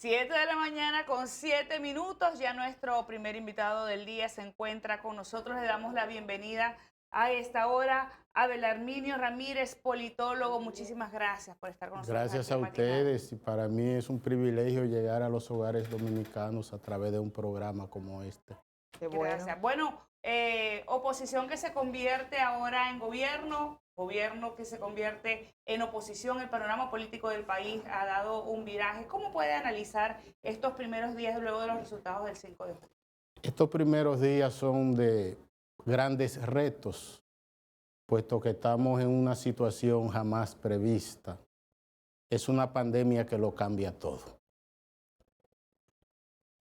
7 de la mañana con 7 minutos. Ya nuestro primer invitado del día se encuentra con nosotros. Le damos la bienvenida a esta hora a Belarminio Ramírez, politólogo. Muchísimas gracias por estar con nosotros Gracias aquí a en Matinal. ustedes y para mí es un privilegio llegar a los hogares dominicanos a través de un programa como este. Qué Gracias. bueno. Bueno, oposición que se convierte ahora en gobierno, gobierno que se convierte en oposición. El panorama político del país ha dado un viraje. ¿Cómo puede analizar estos primeros días luego de los resultados del 5 de julio? Estos primeros días son de grandes retos, puesto que estamos en una situación jamás prevista. Es una pandemia que lo cambia todo.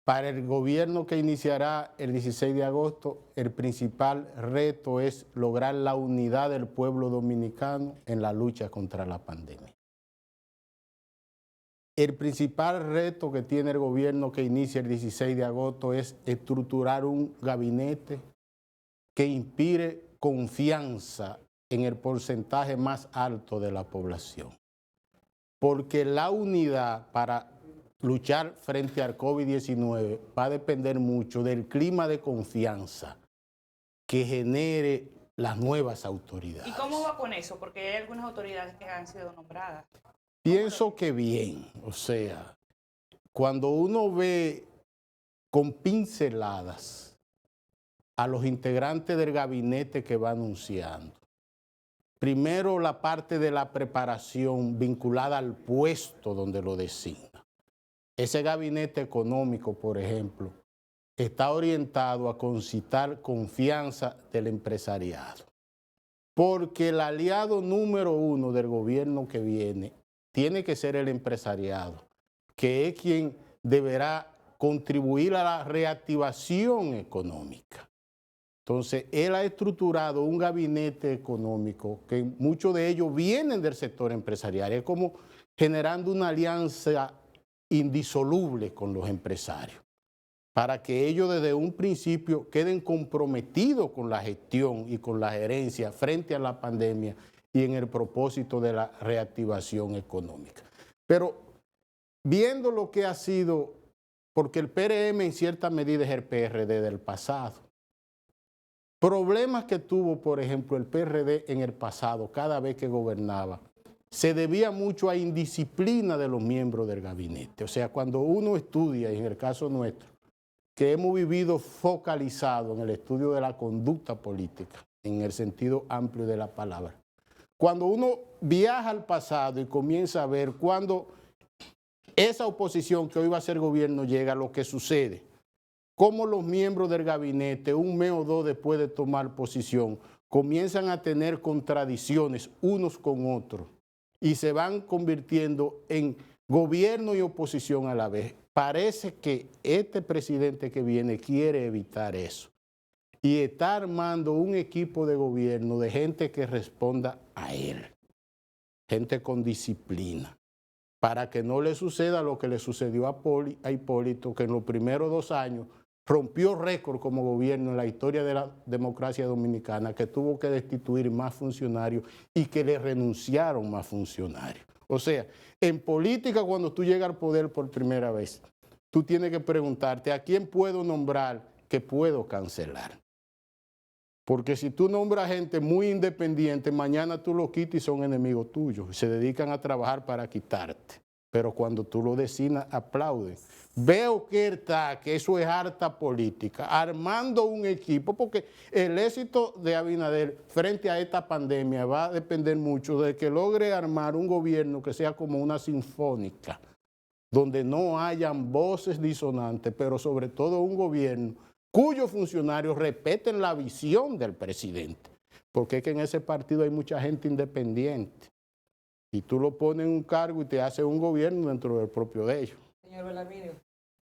Para el gobierno que iniciará el 16 de agosto, el principal reto es lograr la unidad del pueblo dominicano en la lucha contra la pandemia. El principal reto que tiene el gobierno que inicia el 16 de agosto es estructurar un gabinete que inspire confianza en el porcentaje más alto de la población. Porque la unidad para luchar frente al COVID-19 va a depender mucho del clima de confianza que genere las nuevas autoridades. ¿Y cómo va con eso? Porque hay algunas autoridades que han sido nombradas. Pienso que bien, o sea, cuando uno ve con pinceladas a los integrantes del gabinete que va anunciando, primero la parte de la preparación vinculada al puesto donde lo designa. Ese gabinete económico, por ejemplo, está orientado a concitar confianza del empresariado, porque el aliado número uno del gobierno que viene tiene que ser el empresariado, que es quien deberá contribuir a la reactivación económica. Entonces, él ha estructurado un gabinete económico que muchos de ellos vienen del sector empresarial, es como generando una alianza indisoluble con los empresarios, para que ellos desde un principio queden comprometidos con la gestión y con la gerencia frente a la pandemia y en el propósito de la reactivación económica. Pero viendo lo que ha sido, porque el PRM en cierta medida es el PRD del pasado, problemas que tuvo, por ejemplo, el PRD en el pasado, cada vez que gobernaba, se debía mucho a indisciplina de los miembros del gabinete. O sea, cuando uno estudia, y en el caso nuestro, que hemos vivido focalizado en el estudio de la conducta política, en el sentido amplio de la palabra, cuando uno viaja al pasado y comienza a ver cuando esa oposición que hoy va a ser gobierno llega, lo que sucede, cómo los miembros del gabinete, un mes o dos después de tomar posición, comienzan a tener contradicciones unos con otros y se van convirtiendo en gobierno y oposición a la vez. Parece que este presidente que viene quiere evitar eso y está armando un equipo de gobierno de gente que responda a él, gente con disciplina, para que no le suceda lo que le sucedió a Hipólito, que en los primeros 2 años rompió récord como gobierno en la historia de la democracia dominicana, que tuvo que destituir más funcionarios y que le renunciaron más funcionarios. O sea, en política, cuando tú llegas al poder por primera vez, tú tienes que preguntarte a quién puedo nombrar que puedo cancelar. Porque si tú nombras gente muy independiente, mañana tú lo quitas y son enemigos tuyos. Se dedican a trabajar para quitarte. Pero cuando tú lo designas, aplauden. Veo que está, que eso es harta política, armando un equipo, porque el éxito de Abinader frente a esta pandemia va a depender mucho de que logre armar un gobierno que sea como una sinfónica, donde no hayan voces disonantes, pero sobre todo un gobierno cuyos funcionarios respeten la visión del presidente, porque es que en ese partido hay mucha gente independiente y tú lo pones en un cargo y te hace un gobierno dentro del propio de ellos. Señor Belarminio,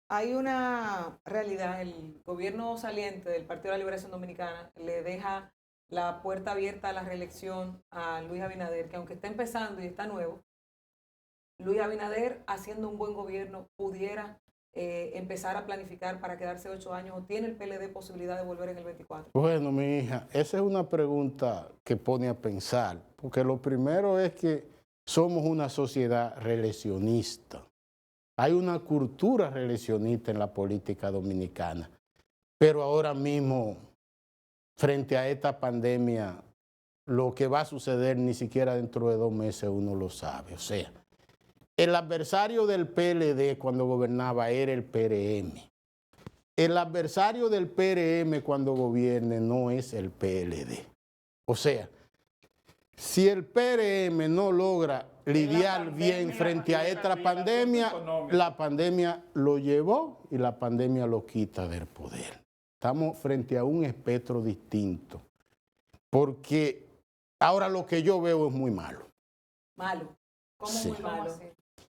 hay una realidad, el gobierno saliente del Partido de la Liberación Dominicana le deja la puerta abierta a la reelección a Luis Abinader, que aunque está empezando y está nuevo, Luis Abinader, haciendo un buen gobierno, pudiera empezar a planificar para quedarse 8 años, o tiene el PLD posibilidad de volver en el 24. Bueno, mi hija, esa es una pregunta que pone a pensar, porque lo primero es que somos una sociedad reeleccionista. Hay una cultura reeleccionista en la política dominicana. Pero ahora mismo, frente a esta pandemia, lo que va a suceder ni siquiera dentro de 2 meses uno lo sabe. O sea, el adversario del PLD cuando gobernaba era el PRM. El adversario del PRM cuando gobierne no es el PLD. O sea, si el PRM no logra lidiar bien frente a esta pandemia, la pandemia lo llevó y la pandemia lo quita del poder. Estamos frente a un espectro distinto. Porque ahora lo que yo veo es muy malo. Malo. ¿Cómo Sí. muy malo?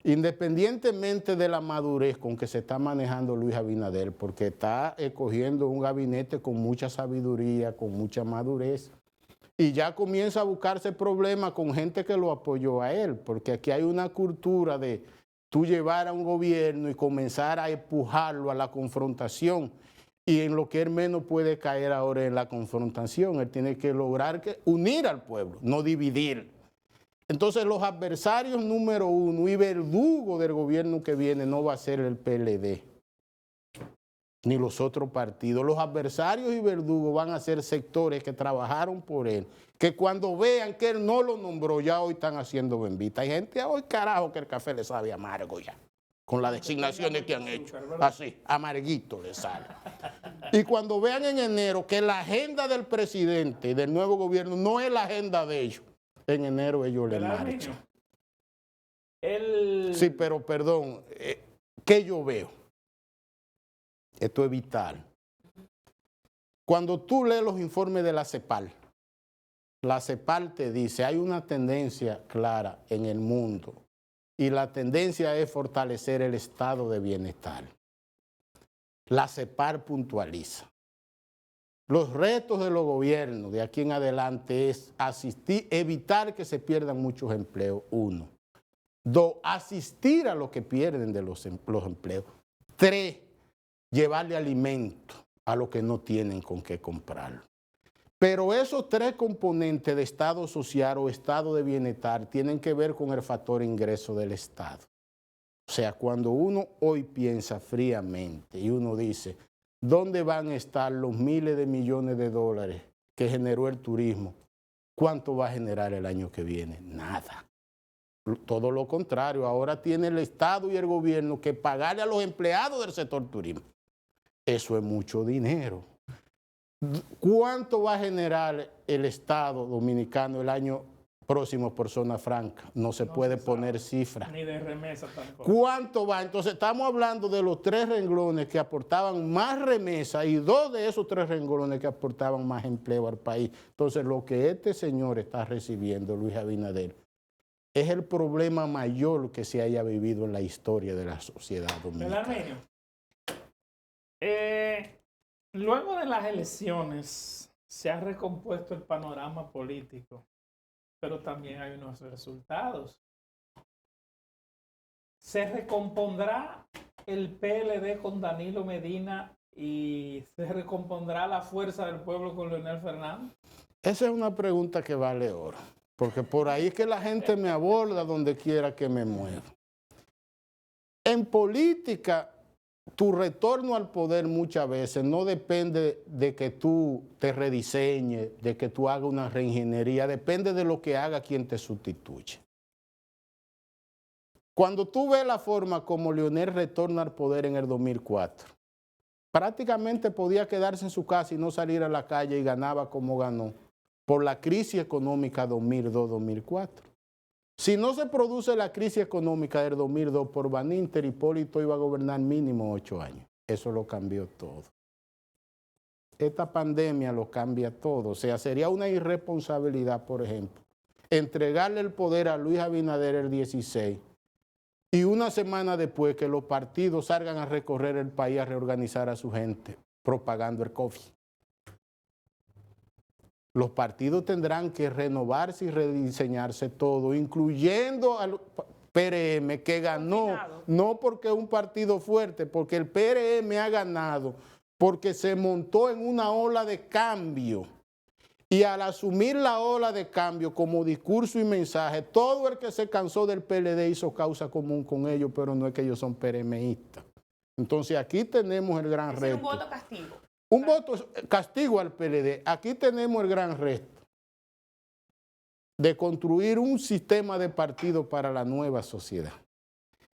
Independientemente de la madurez con que se está manejando Luis Abinader, porque está escogiendo un gabinete con mucha sabiduría, con mucha madurez, y ya comienza a buscarse problemas con gente que lo apoyó a él, porque aquí hay una cultura de tú llevar a un gobierno y comenzar a empujarlo a la confrontación, y en lo que él menos puede caer ahora en la confrontación, él tiene que lograr unir al pueblo, no dividir. Entonces los adversarios número 1 y verdugo del gobierno que viene no va a ser el PLD, ni los otros partidos. Los adversarios y verdugos van a ser sectores que trabajaron por él, que cuando vean que él no lo nombró, ya hoy están haciendo bembita. Hay gente hoy, carajo, que el café le sabe amargo ya, con las designaciones que han hecho. Así, amarguito le sale. Y cuando vean en enero que la agenda del presidente y del nuevo gobierno no es la agenda de ellos, en enero ellos le marchan. Sí, pero perdón, ¿qué yo veo? Esto es vital. Cuando tú lees los informes de la CEPAL te dice, hay una tendencia clara en el mundo y la tendencia es fortalecer el estado de bienestar. La CEPAL puntualiza. Los retos de los gobiernos de aquí en adelante es evitar que se pierdan muchos empleos, 1. 2, asistir a los que pierden de los empleos. 3, llevarle alimento a los que no tienen con qué comprarlo. Pero esos 3 componentes de estado social o estado de bienestar tienen que ver con el factor ingreso del Estado. O sea, cuando uno hoy piensa fríamente y uno dice, ¿dónde van a estar los miles de millones de dólares que generó el turismo? ¿Cuánto va a generar el año que viene? Nada. Todo lo contrario, ahora tiene el Estado y el gobierno que pagarle a los empleados del sector turismo. Eso es mucho dinero. ¿Cuánto va a generar el Estado dominicano el año próximo por zona franca? No se puede poner cifra. Ni de remesa tampoco. ¿Cuánto va? Entonces estamos hablando de los 3 renglones que aportaban más remesa y 2 de esos 3 renglones que aportaban más empleo al país. Entonces lo que este señor está recibiendo, Luis Abinader, es el problema mayor que se haya vivido en la historia de la sociedad dominicana. Arminio, luego de las elecciones se ha recompuesto el panorama político, pero también hay unos resultados. ¿Se recompondrá el PLD con Danilo Medina y se recompondrá la fuerza del pueblo con Leonel Fernández? Esa es una pregunta que vale oro, porque por ahí es que la gente me aborda donde quiera que me mueva. En política, tu retorno al poder muchas veces no depende de que tú te rediseñes, de que tú hagas una reingeniería, depende de lo que haga quien te sustituye. Cuando tú ves la forma como Leonel retorna al poder en el 2004, prácticamente podía quedarse en su casa y no salir a la calle y ganaba como ganó por la crisis económica 2002-2004. Si no se produce la crisis económica del 2002 por Baninter, Hipólito iba a gobernar mínimo 8 años. Eso lo cambió todo. Esta pandemia lo cambia todo. O sea, sería una irresponsabilidad, por ejemplo, entregarle el poder a Luis Abinader el 16 y una semana después que los partidos salgan a recorrer el país a reorganizar a su gente, propagando el COVID. Los partidos tendrán que renovarse y rediseñarse todo, incluyendo al PRM, que ganó, no porque es un partido fuerte, porque el PRM ha ganado, porque se montó en una ola de cambio. Y al asumir la ola de cambio como discurso y mensaje, todo el que se cansó del PLD hizo causa común con ellos, pero no es que ellos son PRMistas. Entonces aquí tenemos el gran reto. un voto castigo. Un voto castigo al PLD. Aquí tenemos el gran reto de construir un sistema de partido para la nueva sociedad.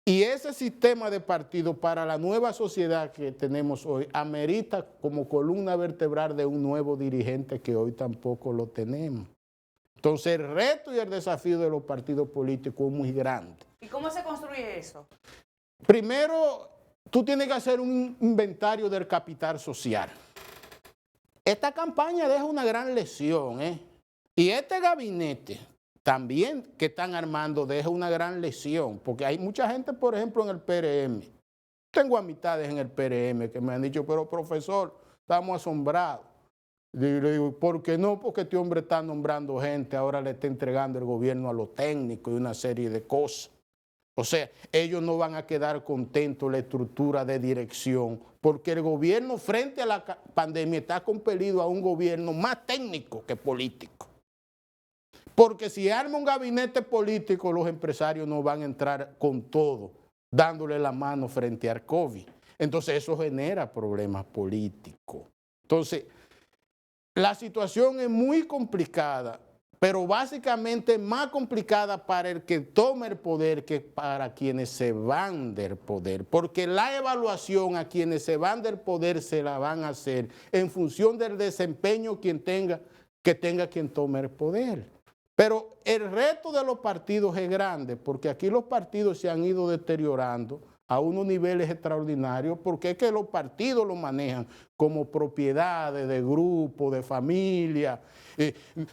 Y ese sistema de partido para la nueva sociedad que tenemos hoy amerita como columna vertebral de un nuevo dirigente que hoy tampoco lo tenemos. Entonces el reto y el desafío de los partidos políticos es muy grande. ¿Y cómo se construye eso? Primero, tú tienes que hacer un inventario del capital social. Esta campaña deja una gran lección, Y este gabinete también que están armando deja una gran lección, porque hay mucha gente, por ejemplo, en el PRM. Tengo amistades en el PRM que me han dicho, pero profesor, estamos asombrados. Y le digo, ¿por qué no? Porque este hombre está nombrando gente, ahora le está entregando el gobierno a los técnicos y una serie de cosas. O sea, ellos no van a quedar contentos la estructura de dirección, porque el gobierno frente a la pandemia está compelido a un gobierno más técnico que político. Porque si arma un gabinete político, los empresarios no van a entrar con todo, dándole la mano frente al COVID. Entonces eso genera problemas políticos. Entonces, la situación es muy complicada, pero básicamente más complicada para el que toma el poder que para quienes se van del poder. Porque la evaluación a quienes se van del poder se la van a hacer en función del desempeño que tenga quien tome el poder. Pero el reto de los partidos es grande, porque aquí los partidos se han ido deteriorando a unos niveles extraordinarios, porque es que los partidos lo manejan como propiedades de grupos, de familia,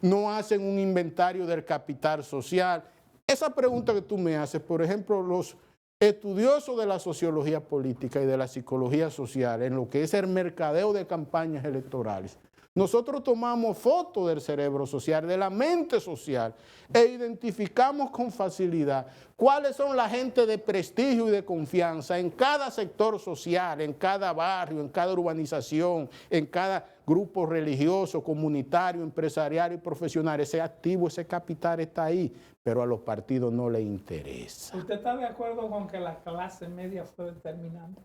no hacen un inventario del capital social. Esa pregunta que tú me haces, por ejemplo, los estudiosos de la sociología política y de la psicología social, en lo que es el mercadeo de campañas electorales, nosotros tomamos fotos del cerebro social, de la mente social, e identificamos con facilidad cuáles son la gente de prestigio y de confianza en cada sector social, en cada barrio, en cada urbanización, en cada grupo religioso, comunitario, empresarial y profesional. Ese activo, ese capital está ahí, pero a los partidos no les interesa. ¿Usted está de acuerdo con que la clase media fue determinante?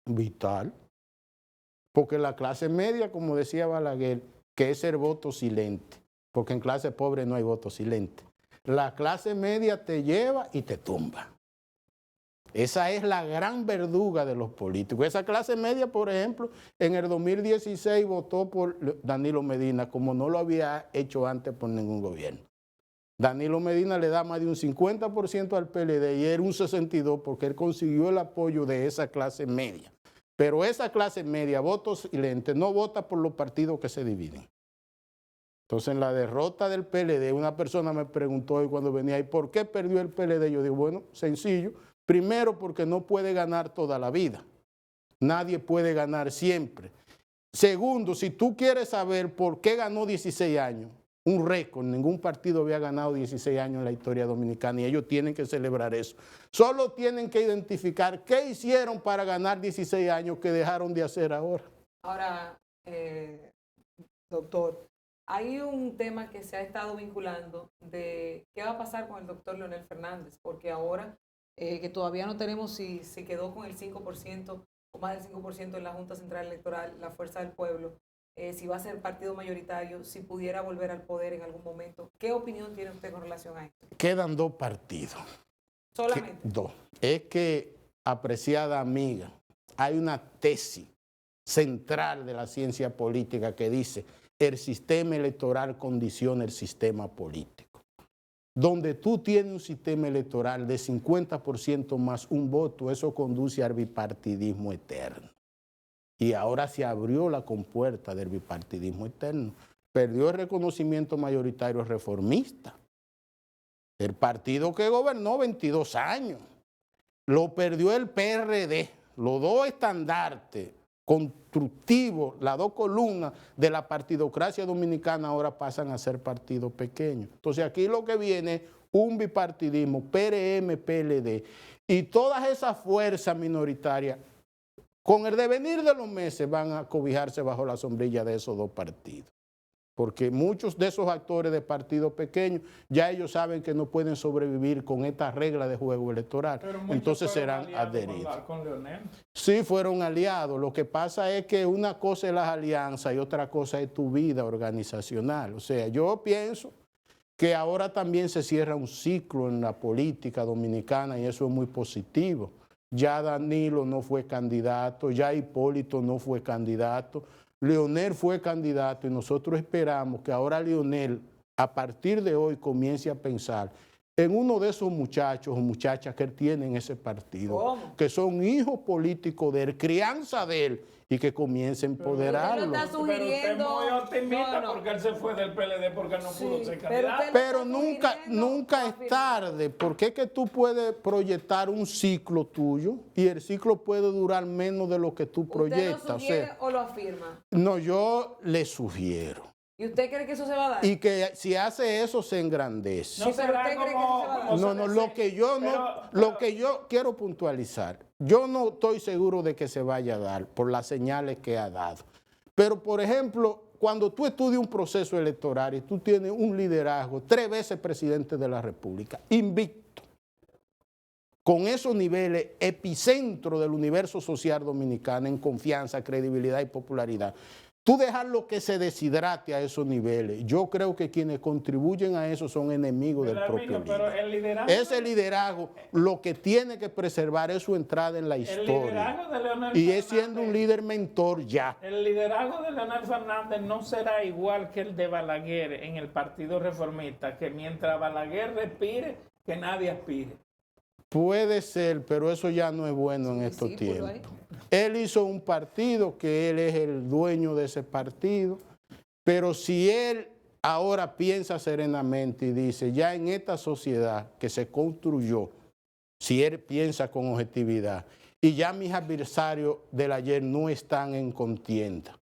Vital. Porque la clase media, como decía Balaguer, que es el voto silente, porque en clase pobre no hay voto silente. La clase media te lleva y te tumba. Esa es la gran verduga de los políticos. Esa clase media, por ejemplo, en el 2016 votó por Danilo Medina, como no lo había hecho antes por ningún gobierno. Danilo Medina le da más de un 50% al PLD y era un 62% porque él consiguió el apoyo de esa clase media. Pero esa clase media, voto silente, no vota por los partidos que se dividen. Entonces, en la derrota del PLD, una persona me preguntó hoy cuando venía, ¿y por qué perdió el PLD? Yo digo, bueno, sencillo. Primero, porque no puede ganar toda la vida. Nadie puede ganar siempre. Segundo, si tú quieres saber por qué ganó 16 años, un récord, ningún partido había ganado 16 años en la historia dominicana y ellos tienen que celebrar eso. Solo tienen que identificar qué hicieron para ganar 16 años que dejaron de hacer ahora. Ahora, doctor, hay un tema que se ha estado vinculando de qué va a pasar con el doctor Leonel Fernández, porque ahora que todavía no tenemos si se quedó con el 5% o más del 5% en la Junta Central Electoral, la Fuerza del Pueblo, si va a ser partido mayoritario, si pudiera volver al poder en algún momento. ¿Qué opinión tiene usted con relación a esto? Quedan dos partidos. Solamente. Dos. Es que, apreciada amiga, hay una tesis central de la ciencia política que dice el sistema electoral condiciona el sistema político. Donde tú tienes un sistema electoral de 50% más un voto, eso conduce al bipartidismo eterno. Y ahora se abrió la compuerta del bipartidismo eterno. Perdió el reconocimiento mayoritario reformista. El partido que gobernó 22 años. Lo perdió el PRD. Los dos estandartes constructivos, las dos columnas de la partidocracia dominicana ahora pasan a ser partidos pequeños. Entonces aquí lo que viene es un bipartidismo, PRM, PLD, y todas esas fuerzas minoritarias con el devenir de los meses van a cobijarse bajo la sombrilla de esos dos partidos. porque muchos de esos actores de partidos pequeños ya ellos saben que no pueden sobrevivir con esta regla de juego electoral, Pero muchos entonces fueron serán aliados adheridos. con Leonel. Sí, fueron aliados. Lo que pasa es que una cosa es las alianzas y otra cosa es tu vida organizacional. O sea, yo pienso que ahora también se cierra un ciclo en la política dominicana y eso es muy positivo. Ya Danilo no fue candidato, ya Hipólito no fue candidato, Leonel fue candidato y nosotros esperamos que ahora Leonel, a partir de hoy, comience a pensar en uno de esos muchachos o muchachas que él tiene en ese partido, ¿Cómo? que son hijos políticos de él, crianza de él, y que comience a empoderarlo. Usted no está Pero usted es sugiriendo... muy optimista No. porque él se fue del PLD porque no pudo ser pero candidato. usted Pero está nunca, sugiriendo nunca o es afirmando. tarde, porque es que tú puedes proyectar un ciclo tuyo y el ciclo puede durar menos de lo que tú ¿Usted proyectas. lo O sugiere sea, o lo afirma? no, yo le sugiero. ¿Y usted cree que eso se va a dar? Y que si hace eso se engrandece. No Sí, pero será usted cree que como- eso se va a dar. como No, se no, dice, lo que yo no, pero- lo que yo quiero puntualizar, yo no estoy seguro de que se vaya a dar por las señales que ha dado. Pero, por ejemplo, cuando tú estudias un proceso electoral y tú tienes un liderazgo, 3 veces presidente de la República, invicto, con esos niveles, epicentro del universo social dominicano en confianza, credibilidad y popularidad, tú dejar lo que se deshidrate a esos niveles. Yo creo que quienes contribuyen a eso son enemigos del propio pero líder. el liderazgo, Ese liderazgo lo que tiene que preservar es su entrada en la el historia. liderazgo de Leonel Y es siendo un Fernández- líder mentor ya. El liderazgo de Leonel Fernández no será igual que el de Balaguer en el Partido Reformista, que mientras Balaguer respire, que nadie aspire. Puede ser, pero eso ya no es bueno en estos tiempos. Él hizo un partido que él es el dueño de ese partido, pero si él ahora piensa serenamente y dice, ya en esta sociedad que se construyó, si él piensa con objetividad, y ya mis adversarios del ayer no están en contienda,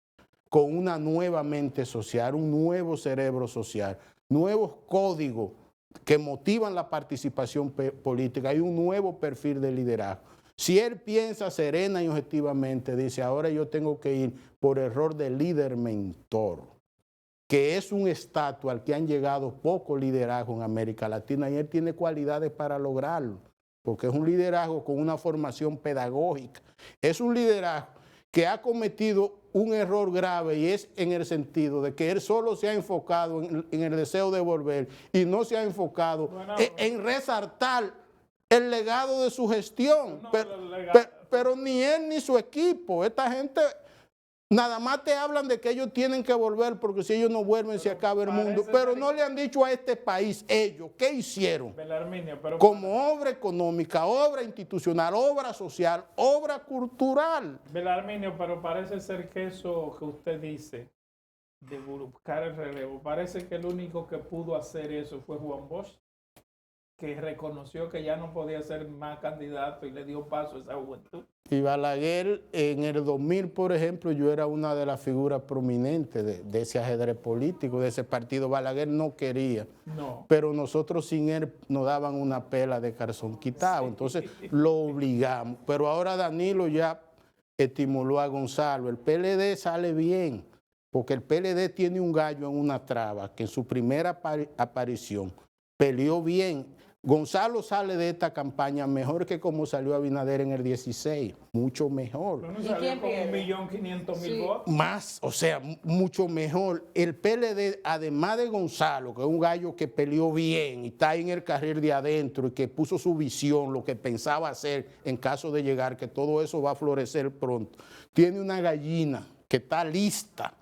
con una nueva mente social, un nuevo cerebro social, nuevos códigos que motivan la participación política, hay un nuevo perfil de liderazgo. Si él piensa serena y objetivamente, dice, ahora yo tengo que ir por error de líder mentor, que es un estatus al que han llegado pocos liderazgos en América Latina y él tiene cualidades para lograrlo, porque es un liderazgo con una formación pedagógica, es un liderazgo que ha cometido un error grave y es en el sentido de que él solo se ha enfocado en el deseo de volver y no se ha enfocado en resaltar el legado de su gestión, No, pero ni él ni su equipo, esta gente nada más te hablan de que ellos tienen que volver porque si ellos no vuelven se acaba el mundo, pero no le han dicho a este país ellos qué hicieron Belarminio, pero como obra económica, obra institucional, obra social, obra cultural. Belarminio, pero parece ser que eso que usted dice de buscar el relevo, parece que el único que pudo hacer eso fue Juan Bosch, que reconoció que ya no podía ser más candidato y le dio paso a esa juventud. Y Balaguer, en el 2000, por ejemplo, yo era una de las figuras prominentes de ese ajedrez político, de ese partido. Balaguer no quería, No. pero nosotros sin él nos daban una pela de calzón quitado, entonces lo obligamos. Pero ahora Danilo ya estimuló a Gonzalo. El PLD sale bien, porque el PLD tiene un gallo en una traba, que en su primera aparición peleó bien. Gonzalo sale de esta campaña mejor que como salió Abinader en el 16, mucho mejor. Bueno, ¿Y salió quién con pierde? 1.500.000 Sí. votos. Más, o sea, mucho mejor. El PLD, además de Gonzalo, que es un gallo que peleó bien y está en el carril de adentro y que puso su visión, lo que pensaba hacer en caso de llegar, que todo eso va a florecer pronto, tiene una gallina que está lista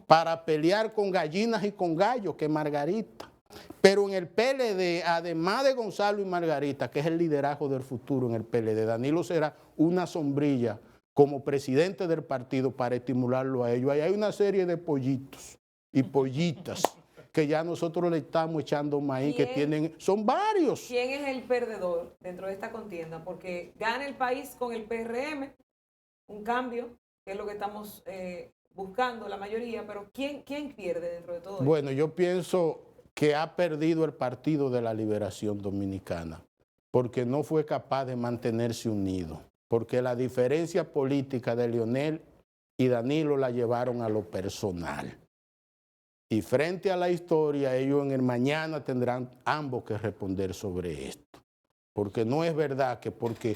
para pelear con gallinas y con gallos, que es Margarita. Pero en el PLD, además de Gonzalo y Margarita, que es el liderazgo del futuro en el PLD, Danilo será una sombrilla como presidente del partido para estimularlo a ellos. Ahí hay una serie de pollitos y pollitas que ya nosotros le estamos echando maíz, que tienen, son varios. ¿Quién es el perdedor dentro de esta contienda? Porque gana el país con el PRM, un cambio, que es lo que estamos buscando la mayoría, pero ¿quién pierde dentro de todo esto? Bueno, yo pienso que ha perdido el Partido de la Liberación Dominicana, porque no fue capaz de mantenerse unido, porque la diferencia política de Leonel y Danilo la llevaron a lo personal. Y frente a la historia, ellos en el mañana tendrán ambos que responder sobre esto. Porque no es verdad que porque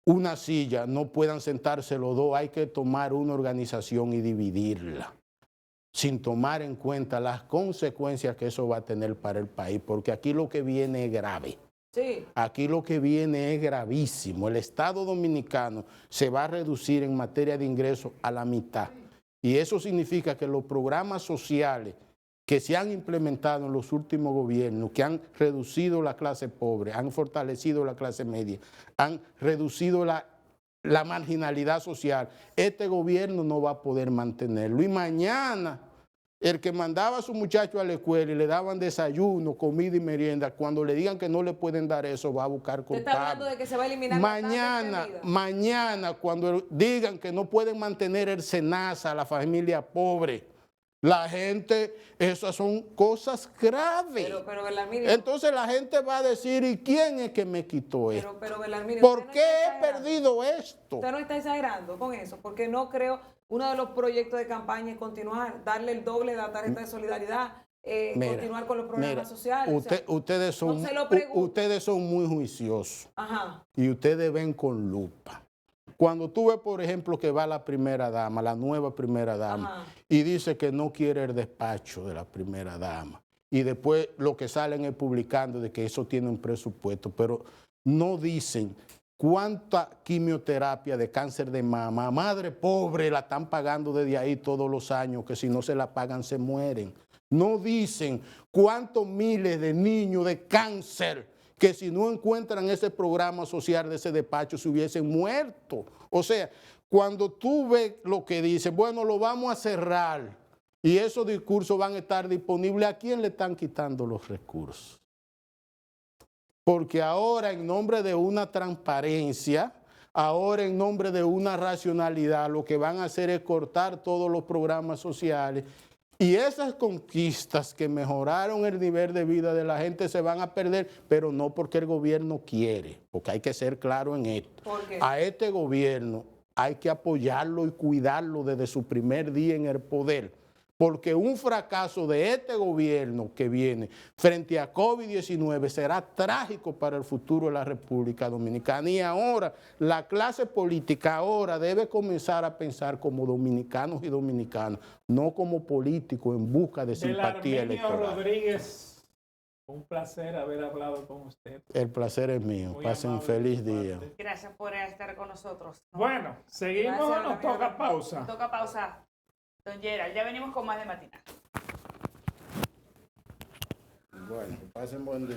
una silla no puedan sentarse los dos, hay que tomar una organización y dividirla, sin tomar en cuenta las consecuencias que eso va a tener para el país, porque aquí lo que viene es grave. Sí. Aquí lo que viene es gravísimo. El Estado dominicano se va a reducir en materia de ingresos a la mitad. Y eso significa que los programas sociales que se han implementado en los últimos gobiernos, que han reducido la clase pobre, han fortalecido la clase media, han reducido la marginalidad social, este gobierno no va a poder mantenerlo. Y mañana, el que mandaba a su muchacho a la escuela y le daban desayuno, comida y merienda, cuando le digan que no le pueden dar eso, va a buscar Usted está hablando culpables. de que se va a eliminar Mañana, cuando digan que no pueden mantener el SENASA a la familia pobre, la gente, esas son cosas graves. Pero Belarmino, entonces la gente va a decir, ¿y quién es que me quitó esto? pero Belarmino, ¿Por usted no qué está he exagerando. perdido esto? Usted no está exagerando con eso, porque no creo, uno de los proyectos de campaña es continuar, darle el doble de la tarjeta de solidaridad, continuar con los programas sociales. Ustedes son, no se lo pregunto. ustedes son muy juiciosos. Ajá. Y ustedes ven con lupa. Cuando tú ves, por ejemplo, que va la primera dama, la nueva primera dama, Ajá. y dice que no quiere el despacho de la primera dama, y después lo que salen es publicando de que eso tiene un presupuesto, pero no dicen cuánta quimioterapia de cáncer de mama, madre pobre, la están pagando desde ahí todos los años, que si no se la pagan se mueren. No dicen cuántos miles de niños de cáncer que si no encuentran ese programa social de ese despacho se hubiesen muerto. O sea, cuando tú ves lo que dicen, bueno, lo vamos a cerrar y esos discursos van a estar disponibles, ¿a quién le están quitando los recursos? Porque ahora en nombre de una transparencia, ahora en nombre de una racionalidad, lo que van a hacer es cortar todos los programas sociales. Y esas conquistas que mejoraron el nivel de vida de la gente se van a perder, pero no porque el gobierno quiere, porque hay que ser claro en esto. ¿Por qué? A este gobierno hay que apoyarlo y cuidarlo desde su primer día en el poder, porque un fracaso de este gobierno que viene frente a COVID-19 será trágico para el futuro de la República Dominicana. Y ahora la clase política ahora debe comenzar a pensar como dominicanos y dominicanas, no como políticos en busca de simpatía Belarmino electoral. Rodríguez, un placer haber hablado con usted. El placer es mío. Muy Pasen un amable feliz de su día. parte. Gracias por estar con nosotros. Bueno, seguimos Gracias, o nos amigo. toca pausa. Toca pausa. Don Gerald, ya venimos con más de Matinal. Bueno, pasen buen día.